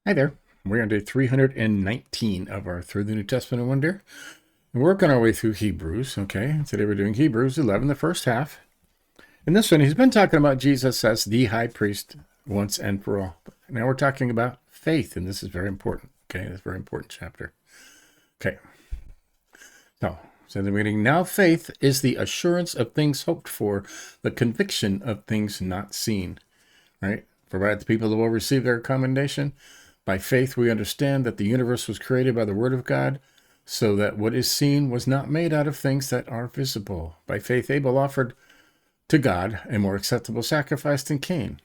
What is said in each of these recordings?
Hi there. We're on day 319 of our Through the New Testament in One Year. We're working our way through Hebrews, okay? Today we're doing Hebrews 11, the first half. In this one, he's been talking about Jesus as the high priest once and for all. But now we're talking about faith, and this is very important, okay? It's a very important chapter. Okay. So the reading, now faith is the assurance of things hoped for, the conviction of things not seen, right? Provided the people will receive their commendation. By faith, we understand that the universe was created by the word of God, so that what is seen was not made out of things that are visible. By faith, Abel offered to God a more acceptable sacrifice than Cain,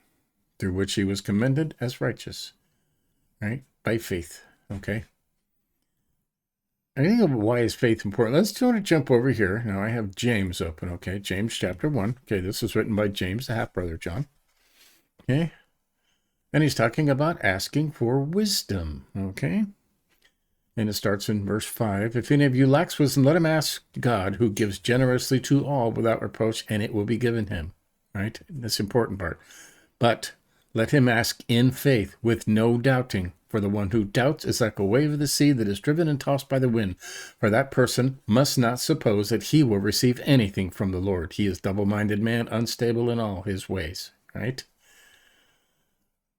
through which he was commended as righteous. Right? By faith. Okay? I think of why is faith important. Let's jump over here. Now I have James open. Okay? James chapter 1. Okay, this was written by James, the half-brother John. Okay? And he's talking about asking for wisdom, okay? And it starts in verse 5. If any of you lacks wisdom, let him ask God, who gives generously to all without reproach, and it will be given him, right? That's the important part. But let him ask in faith, with no doubting. For the one who doubts is like a wave of the sea that is driven and tossed by the wind. For that person must not suppose that he will receive anything from the Lord. He is double-minded man, unstable in all his ways, right?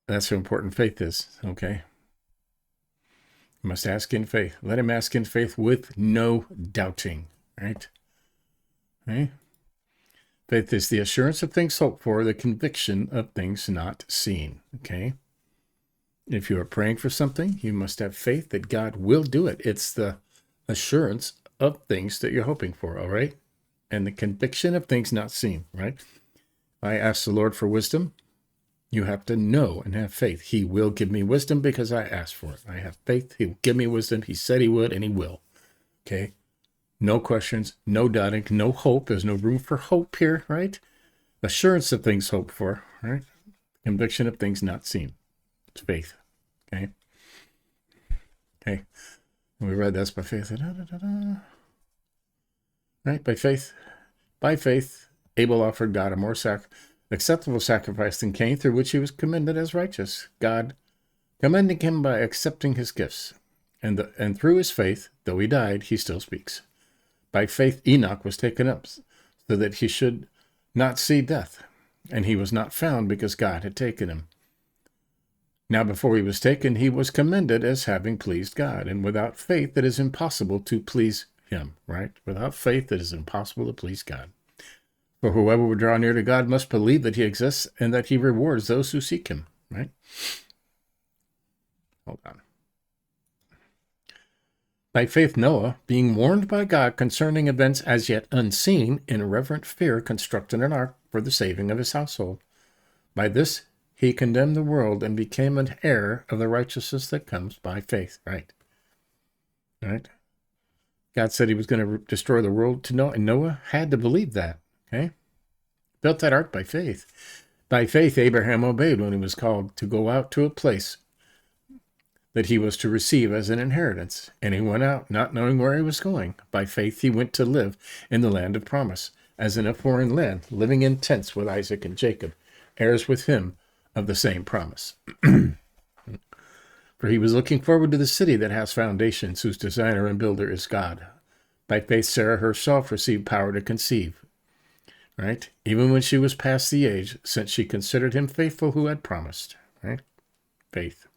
That's how important faith is, okay? You must ask in faith. Let him ask in faith with no doubting, right? Okay? Faith is the assurance of things hoped for, the conviction of things not seen, okay? If you are praying for something, you must have faith that God will do it. It's the assurance of things that you're hoping for, all right? And the conviction of things not seen, right? I ask the Lord for wisdom. You have to know and have faith. He will give me wisdom because I asked for it. I have faith. He will give me wisdom. He said he would, and he will. Okay? No questions, no doubting, no hope. There's no room for hope here, right? Assurance of things hoped for, right? Conviction of things not seen. It's faith. Okay? Okay. And we read that's by faith. Right? By faith. By faith, Abel offered God a more acceptable sacrifice than Cain, through which he was commended as righteous, God commending him by accepting his gifts. And through his faith, though he died, he still speaks. By faith, Enoch was taken up, so that he should not see death, and he was not found because God had taken him. Now before he was taken, he was commended as having pleased God, and without faith it is impossible to please him, right? Without faith it is impossible to please God. For whoever would draw near to God must believe that he exists and that he rewards those who seek him, right? Hold on. By faith, Noah, being warned by God concerning events as yet unseen, in reverent fear constructed an ark for the saving of his household. By this he condemned the world and became an heir of the righteousness that comes by faith, right? Right? God said he was going to destroy the world to Noah, and Noah had to believe that. Okay? Built that ark by faith. By faith, Abraham obeyed when he was called to go out to a place that he was to receive as an inheritance. And he went out, not knowing where he was going. By faith, he went to live in the land of promise, as in a foreign land, living in tents with Isaac and Jacob, heirs with him of the same promise. For he was looking forward to the city that has foundations, whose designer and builder is God. By faith, Sarah herself received power to conceive, right? Even when she was past the age, since she considered him faithful who had promised, right? Faith.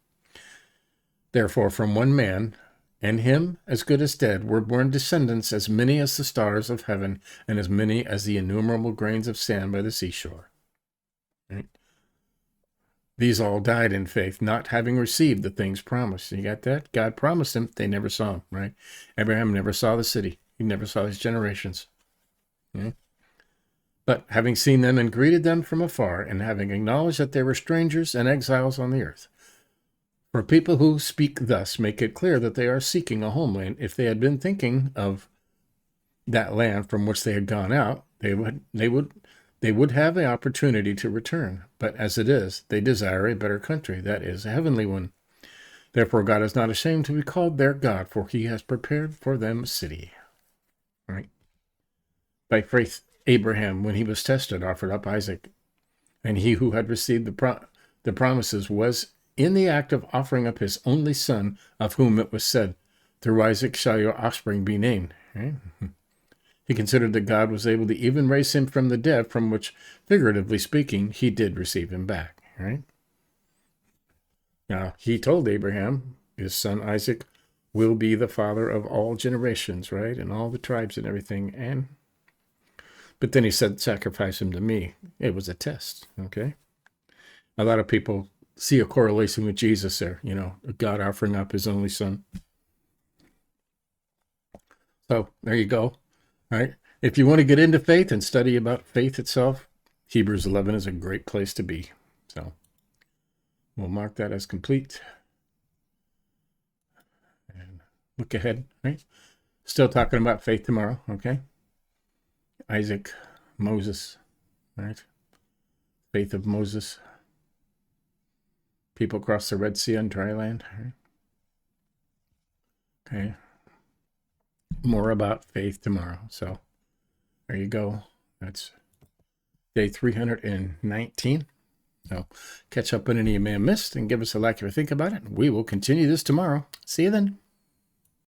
Therefore, from one man, and him as good as dead, were born descendants as many as the stars of heaven, and as many as the innumerable grains of sand by the seashore. Right? These all died in faith, not having received the things promised. You got that? God promised them. They never saw him, right? Abraham never saw the city. He never saw his generations. Okay? But having seen them and greeted them from afar, and having acknowledged that they were strangers and exiles on the earth. For people who speak thus make it clear that they are seeking a homeland. If they had been thinking of that land from which they had gone out, they would have the opportunity to return. But as it is, they desire a better country, that is, a heavenly one. Therefore God is not ashamed to be called their God, for he has prepared for them a city. Right? By faith, Abraham, when he was tested, offered up Isaac. And he who had received the promises was in the act of offering up his only son, of whom it was said, through Isaac shall your offspring be named. Right? He considered that God was able to even raise him from the dead, from which, figuratively speaking, he did receive him back. Right? Now, he told Abraham, his son Isaac will be the father of all generations, right? And all the tribes and everything. But then he said, sacrifice him to me. It was a test, okay? A lot of people see a correlation with Jesus there, God offering up his only son. So there you go, right? If you want to get into faith and study about faith itself, Hebrews 11 is a great place to be. So we'll mark that as complete. And look ahead, right? Still talking about faith tomorrow, okay? Isaac, Moses, right? Faith of Moses. People cross the Red Sea on dry land, right? Okay. More about faith tomorrow. So there you go. That's day 319. So catch up on any you may have missed and give us a like if you think about it. We will continue this tomorrow. See you then.